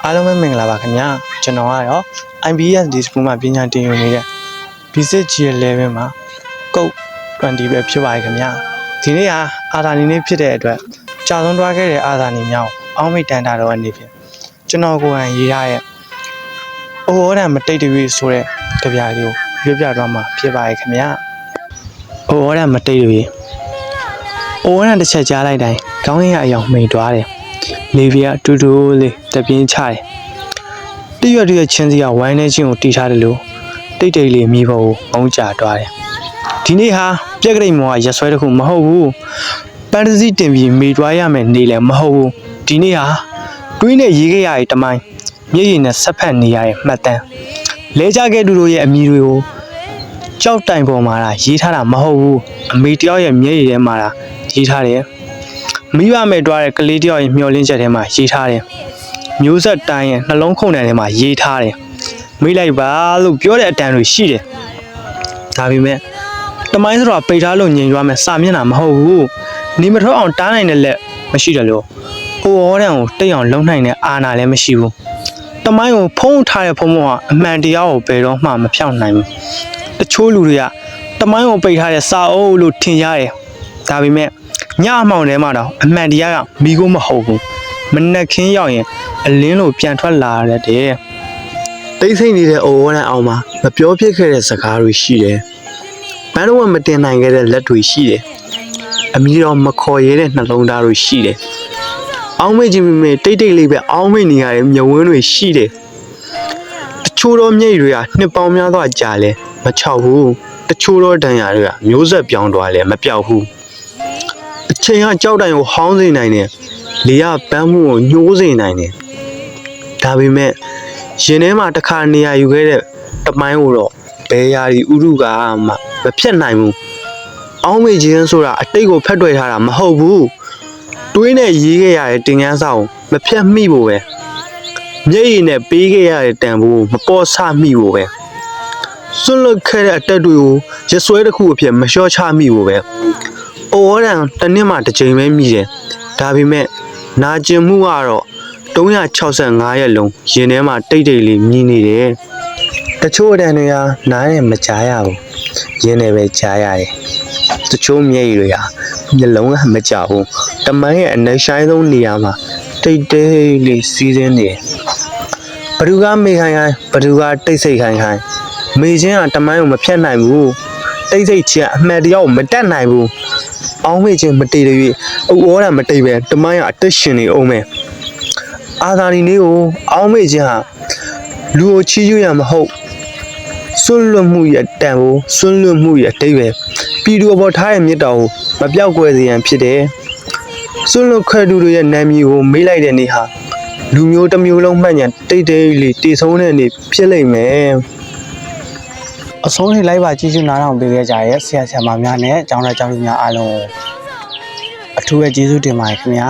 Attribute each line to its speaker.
Speaker 1: အားလုံးပဲမင်္ဂလာပါခင်ဗျာကျွန်တော်ကတော့ IBS ဒီစကူမှာပညာတင်ယူနေတဲ့ Basic G11 မှာကုတ်20ပဲဖြစ်ပါတယ်ခင်ဗျာဒီနေ့ဟာအာသာနီနေ့ဖြစ်တဲ့အတွက်ကြာဆုံးသွားခဲ့တဲ့အာသာနီများကိုအောင်းမိတ်တန်တာတော့အနေဖြင့်ကျွန်တော်ကိုယ်တိုင်ရေးထားတဲ့အိုဟောတံမတိတ်တရွေဆိုတဲ့ကြပြလေးကိုပြောပြသွားမှာဖြစ်ပါတယ်ခင်ဗျာအိုဟောတံမတိတ်တရွေအိုဟောတံတစ်ချက်ကြားလိုက်တိုင်းခေါင်းရည်အယောင်မိန်သွားတယ်လေပြာတူတူလေးတပြင်းချတယ်တရွတ်တရွတ်ချင်းစီကဝိုင်းနေချင်းကိုတီးထားတယ်လို့တိတ်တိတ်လေးမိဖို့ငုံကြသွားတယ်ဒီနေ့ဟာပြက်ကလေးမောကရက်ဆွဲတစ်ခုမဟုတ်ဘူးဖန်တစီတင်ပြီးမိသွားရမယ်နေလည်းမဟုတ်ဘူးဒီနေ့ဟာတွေးနဲ့ရေးခဲ့ရတဲ့တမိုင်းမျက်ရည်နဲ့ဆက်ဖက်နေရတဲ့မှတ်တမ်းလဲကြခဲ့သူတို့ရဲ့အမည်တွေကိုကြောက်တိုင်ပေါ်မှာရေးထားတာမဟုတ်ဘူးအမေတယောက်ရဲ့မျက်ရည်ထဲမှာရေးထားတယ်မိဘမဲ့တွားတဲ့ကလေးတယောက်ရဲ့မျောလင်းချက်ထဲမှာရေးထားတယ်မျိုးဆက်တိုင်းရဲ့နှလုံးခုန်တဲ့ထဲမှာရေးထားတယ်မိလိုက်ပါလို့ပြောတဲ့အတန်တွေရှိတယ်ဒါပေမဲ့တမိုင်းဆိုတာပိတ်ထားလို့ညင်ရွာမယ်စာမျက်နှာမဟုတ်ဘူးနေမထွက်အောင်တားနိုင်တဲ့လက်မရှိတယ်လို့ဟိုဟောတန်ကိုတိတ်အောင်လုံနိုင်တဲ့အာဏာလည်းမရှိဘူးတမိုင်းကိုဖုံးထားတဲ့ဖုံးကအမှန်တရားကိုဘယ်တော့မှမဖြောင့်နိုင်ဘူးတချို့လူတွေကတမိုင်းကိုပိတ်ထားတဲ့စာအုပ်လို့ထင်ရတယ်ဒါပေမဲ့ညအမှောင်ထဲမှာတော့အမှန်တရားကမိကိုမဟုတ်ဘူးမနက်ခင်းရောက်ရင်အလင်းလိုပြန်ထွက်လာရတဲ့တိတ်ဆိတ်နေတဲ့အိုဝရန်အောင်မှာမပြောဖြစ်ခဲ့တဲ့စကားတွေရှိတယ်ဘန်းတော့မတင်နိုင်ခဲ့တဲ့လက်တွေရှိတယ်အမီတော်မခေါ်ရဲတဲ့နှလုံးသားတွေရှိတယ်အောင်းမေ့ခြင်းမေတိတ်တိတ်လေးပဲအောင်းမေ့နေရတဲ့မြဝန်းတွေရှိတယ်တချို့တော့မြိတ်တွေကနှစ်ပေါင်းများစွာကြာလဲမချောက်ဘူးတချို့တော့တန်ရာတွေကမျိုးဆက်ပြောင်းသွားလဲမပြောက်ဘူးအချိန်ကကြောက်တိုင်ကိုဟောင်းစေနိုင်တယ်လေကပန်းမှုကိုညှိုးစေနိုင်တယ်ဒါပေမဲ့ရင်ထဲမှာတစ်ခါနေရာယူခဲ့တဲ့တမိုင်းကိုတော့ဘယ်ရာဒီဥရုကမှမဖြစ်နိုင်ဘူးအောင်းမေခြင်းဆိုတာအတိတ်ကိုဖက်တွယ်ထားတာမဟုတ်ဘူးတွေးနဲ့ရေးခဲ့ရတဲ့တင်ကန်းစာကိုမဖြတ်မိဖို့ပဲမျက်ရည်နဲ့ပေးခဲ့ရတဲ့တန်ဖိုးမပေါ်ဆမိဖို့ပဲစွန့်လွတ်ခဲ့တဲ့အတက်တွေကိုရဆွဲတစ်ခုအဖြစ်မလျှော့ချမိဖို့ပဲအိုဝရန်တစ်နှစ်မှတစ်ချိန်ပဲမိတယ်ဒါပေမဲ့နာကျင်မှုကတော့365ရက်လုံးရင်ထဲမှာတိတ်တိတ်လေးမြည်နေတယ်တချို့အတန်တွေကနားနဲ့မကြားရဘူးရင်ထဲပဲကြားရတယ်တချို့မျက်ရည်တွေကမျက်လုံးကမကြောက်ဘူးတမိုင်းရဲ့အနှဆိုင်ဆုံးနေရာမှာတိတ်တိတ်လေးစီးစင်းနေဘဒူကမေခိုင်ခိုင်ဘဒူကတိတ်ဆိတ်ခိုင်ခိုင်မေချင်းကတမိုင်းကိုမဖြတ်နိုင်ဘူးတိတ်ဆိတ်ချင်းအမှန်တရားကိုမတတ်နိုင်ဘူးအောင်းမေချင်းမတေးတွေအုပ်ဩတာမတိတ်ပဲတမိုင်းကအသက်ရှင်နေအောင်မယ်အာသာနီလေးကိုအောင်းမေချင်းဟာလူကိုချီးကျူးရမဟုတ်စွန့်လွတ်မှုရဲ့တန်ကိုစွန့်လွတ်မှုရဲ့အတိတ်ပဲပြည်သူအပေါ်ထားရဲ့မြစ်တော်ကိုမပြောက်ကွယ်စေရန်ဖြစ်တယ်စွန့်လွတ်ခဲ့သူတွေရဲ့နာမည်ကိုမေးလိုက်တဲ့နေ့ဟာလူမျိုးတစ်မျိုးလုံးမှတ်ညာတိတ်တိတ်လေးတည်ဆုံးတဲ့နေ့ဖြစ်လိမ့်မယ်အဆုံးထိလိုက်ပါကြည့်ရှုနားထောင်ပေးခဲ့ကြရဲ့ဆရာဆရာမများနဲ့ကျောင်းသားကျောင်းသူများအားလုံးအထူးပဲကျေးဇူးတင်ပါတယ်ခင်ဗျာ